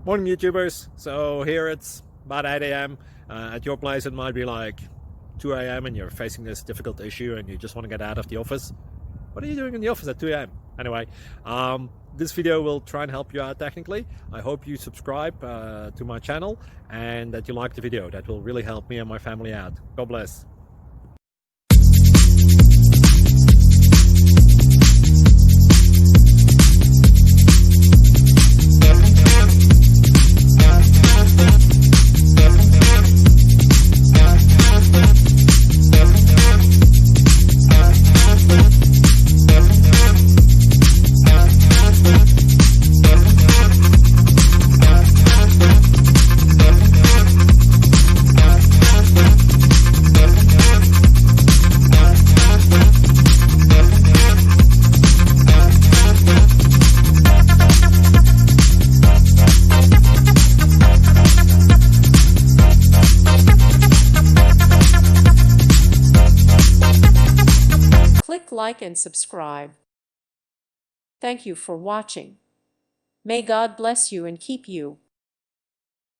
Morning YouTubers. So here it's about 8 a.m. At your place it might be like 2 a.m. and you're facing this difficult issue and you just want to get out of the office. What are you doing in the office at 2 a.m.? Anyway, this video will try and help you out technically. I hope you subscribe to my channel and that you like the video. That will really help me and my family out. God bless. Click like and subscribe. Thank you for watching. May God bless you and keep you.